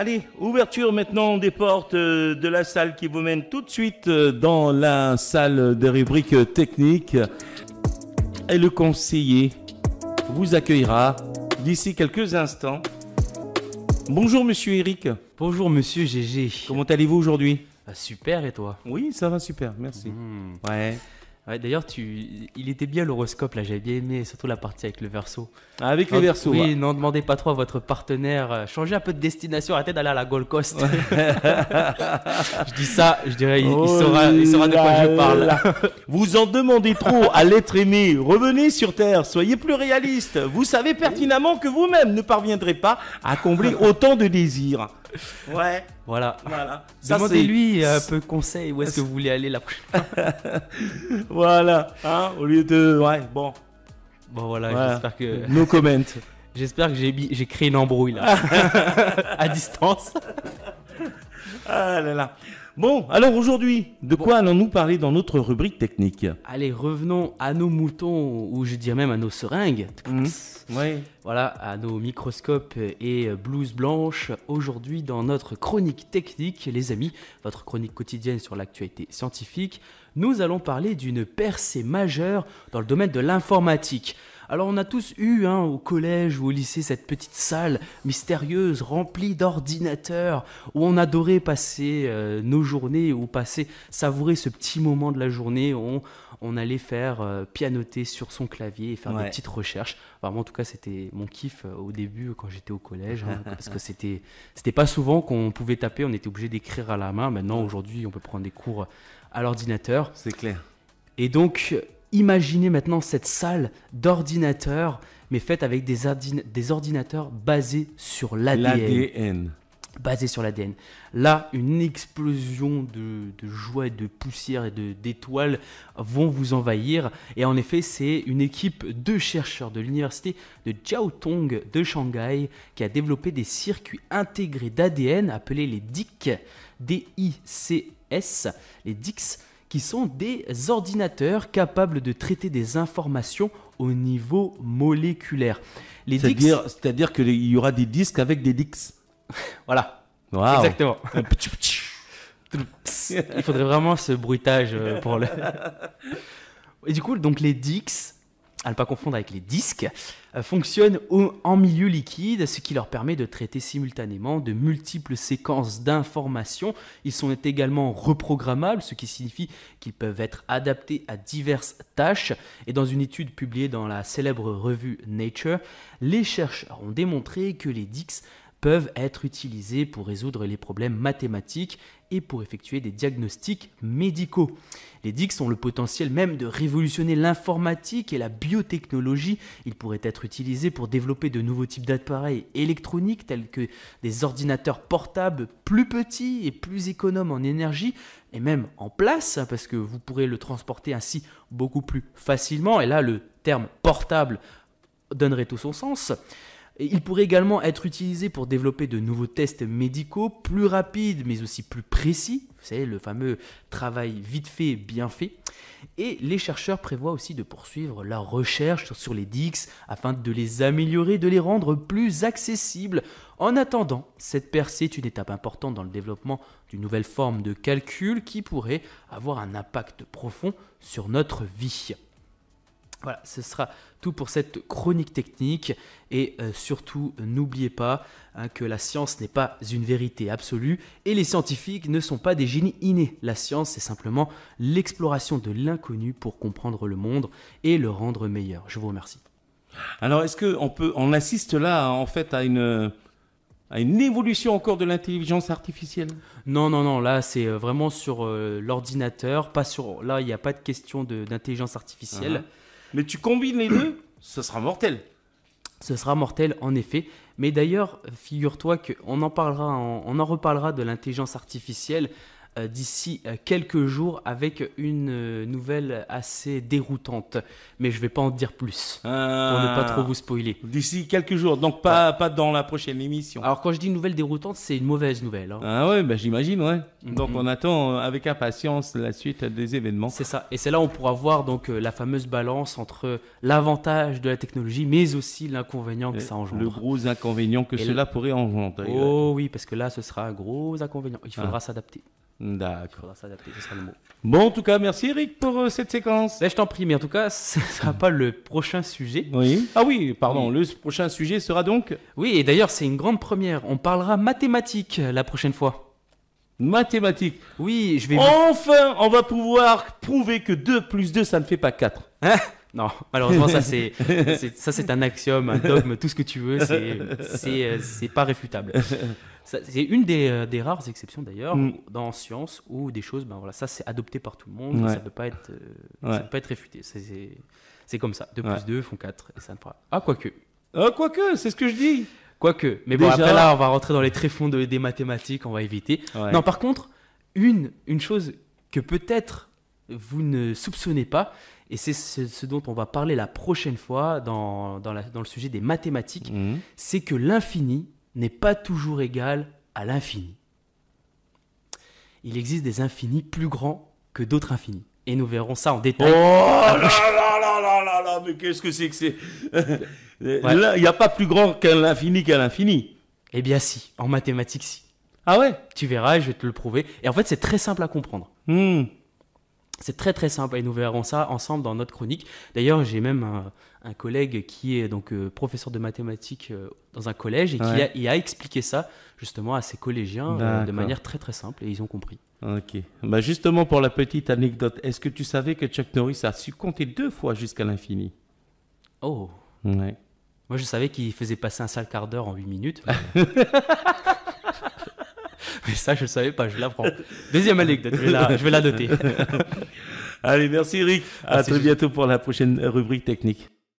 Allez, ouverture maintenant des portes de la salle qui vous mène tout de suite dans la salle des rubriques techniques. Et le conseiller vous accueillera d'ici quelques instants. Bonjour Monsieur Eric. Bonjour Monsieur GG. Comment allez-vous aujourd'hui? Super, et toi? Oui, ça va super, merci. Ouais. Ouais, d'ailleurs, il était bien l'horoscope là, j'avais bien aimé, surtout la partie avec le Verseau. Avec les Verseaux. Oui, ouais. n'en demandez pas trop à votre partenaire, changez un peu de destination, arrêtez d'aller à la Gold Coast. Je dis ça, je dirais, il saura de quoi je parle. Vous en demandez trop à l'être aimé. Revenez sur Terre, soyez plus réaliste. Vous savez pertinemment que vous-même ne parviendrez pas à combler autant de désirs. Ouais. Voilà. Ça, demandez-lui un peu conseil, où est-ce que vous voulez aller la prochaine fois. Voilà. Hein, au lieu de... Ouais, bon. Bon voilà, Voilà. j'espère que... No comment. J'espère que j'ai créé une embrouille là, à distance. Ah là là. Bon, alors aujourd'hui, de quoi allons-nous parler dans notre rubrique technique? Allez, revenons à nos moutons, ou je dirais même à nos seringues. Ouais. Voilà, à nos microscopes et blouses blanches. Aujourd'hui, dans notre chronique technique, les amis, votre chronique quotidienne sur l'actualité scientifique, nous allons parler d'une percée majeure dans le domaine de l'informatique. Alors on a tous eu au collège ou au lycée cette petite salle mystérieuse remplie d'ordinateurs où on adorait passer nos journées ou savourer ce petit moment de la journée où on allait faire pianoter sur son clavier et faire des petites recherches. Enfin, moi en tout cas c'était mon kiff au début quand j'étais au collège parce que c'était pas souvent qu'on pouvait taper, on était obligé d'écrire à la main. Maintenant aujourd'hui on peut prendre des cours à l'ordinateur. C'est clair. Et donc... Imaginez maintenant cette salle d'ordinateurs, mais faite avec des ordinateurs basés sur l'ADN. Basés sur l'ADN. Là, une explosion de joie, de poussière et d'étoiles vont vous envahir. Et en effet, c'est une équipe de chercheurs de l'université de Jiaotong de Shanghai qui a développé des circuits intégrés d'ADN appelés les DIC, D-I-C-S, les DICs, qui sont des ordinateurs capables de traiter des informations au niveau moléculaire. C'est-à-dire qu'il y aura des disques avec des DICs. Voilà, wow. Exactement. Il faudrait vraiment ce bruitage pour le... Et du coup, donc les DICs, à ne pas confondre avec les disques, fonctionnent en milieu liquide, ce qui leur permet de traiter simultanément de multiples séquences d'informations. Ils sont également reprogrammables, ce qui signifie qu'ils peuvent être adaptés à diverses tâches. Et dans une étude publiée dans la célèbre revue Nature, les chercheurs ont démontré que les DICs peuvent être utilisés pour résoudre les problèmes mathématiques et pour effectuer des diagnostics médicaux. Les DICs ont le potentiel même de révolutionner l'informatique et la biotechnologie. Ils pourraient être utilisés pour développer de nouveaux types d'appareils électroniques tels que des ordinateurs portables plus petits et plus économes en énergie et même en place parce que vous pourrez le transporter ainsi beaucoup plus facilement. Et là, le terme portable donnerait tout son sens. Il pourrait également être utilisé pour développer de nouveaux tests médicaux plus rapides mais aussi plus précis. Vous savez, le fameux travail vite fait, bien fait. Et les chercheurs prévoient aussi de poursuivre leur recherche sur les DICs afin de les améliorer, de les rendre plus accessibles. En attendant, cette percée est une étape importante dans le développement d'une nouvelle forme de calcul qui pourrait avoir un impact profond sur notre vie. Voilà, ce sera tout pour cette chronique technique et surtout n'oubliez pas que la science n'est pas une vérité absolue et les scientifiques ne sont pas des génies innés. La science c'est simplement l'exploration de l'inconnu pour comprendre le monde et le rendre meilleur. Je vous remercie. Alors est-ce qu'on assiste là en fait à une évolution encore de l'intelligence artificielle? Non, là c'est vraiment sur l'ordinateur, là il n'y a pas de question d'intelligence artificielle. Mais tu combines les deux, ce sera mortel. Ce sera mortel en effet. Mais d'ailleurs, figure-toi qu'on en reparlera de l'intelligence artificielle d'ici quelques jours avec une nouvelle assez déroutante. Mais je vais pas en dire plus pour ne pas trop vous spoiler. D'ici quelques jours, donc pas dans la prochaine émission. Alors quand je dis une nouvelle déroutante, c'est une mauvaise nouvelle. Hein. Ah ouais, j'imagine, ouais. Donc on attend avec impatience la suite des événements. C'est ça. Et c'est là où on pourra voir donc la fameuse balance entre l'avantage de la technologie, mais aussi l'inconvénient que ça engendre. Le gros inconvénient que cela pourrait engendrer. Oh oui, parce que là, ce sera un gros inconvénient. Il faudra s'adapter. D'accord. Il faudra s'adapter, ce sera le mot. Bon, en tout cas, merci Eric pour cette séquence. Là, je t'en prie, mais en tout cas, ce ne sera pas le prochain sujet. Oui. Ah oui, pardon, le prochain sujet sera donc... Oui, et d'ailleurs, c'est une grande première. On parlera mathématiques la prochaine fois. Mathématiques. Oui, je vais... Enfin, on va pouvoir prouver que 2 plus 2, ça ne fait pas 4. Non, malheureusement, ça c'est un axiome, un dogme, tout ce que tu veux, c'est pas réfutable. C'est une des rares exceptions d'ailleurs dans science où des choses, ça c'est adopté par tout le monde, ça peut pas être, ça peut pas être réfuté. C'est comme ça. 2 plus 2 font 4 et ça ne fera. Ah, quoique. Quoique, c'est ce que je dis. Quoique. Mais bon, après là, on va rentrer dans les tréfonds des mathématiques, on va éviter. Ouais. Non, par contre, une chose que peut-être vous ne soupçonnez pas, et c'est ce dont on va parler la prochaine fois dans le sujet des mathématiques, c'est que l'infini n'est pas toujours égal à l'infini. Il existe des infinis plus grands que d'autres infinis. Et nous verrons ça en détail. Oh là là, mais qu'est-ce que c'est que c'est Là, il n'y a pas plus grand qu'à l'infini. Eh bien si, en mathématiques si. Ah ouais? Tu verras et je vais te le prouver. Et en fait, c'est très simple à comprendre. C'est très très simple et nous verrons ça ensemble dans notre chronique. D'ailleurs, j'ai même un collègue qui est donc professeur de mathématiques dans un collège et qui a expliqué ça justement à ses collégiens de manière très très simple et ils ont compris. Ok. Justement pour la petite anecdote, est-ce que tu savais que Chuck Norris a su compter 2 fois jusqu'à l'infini? Oh. Ouais. Moi, je savais qu'il faisait passer un sale quart d'heure en 8 minutes. Mais ça, je ne savais pas, je l'apprends. Deuxième anecdote, je vais la noter. Allez, merci Eric. À très bientôt pour la prochaine rubrique technique.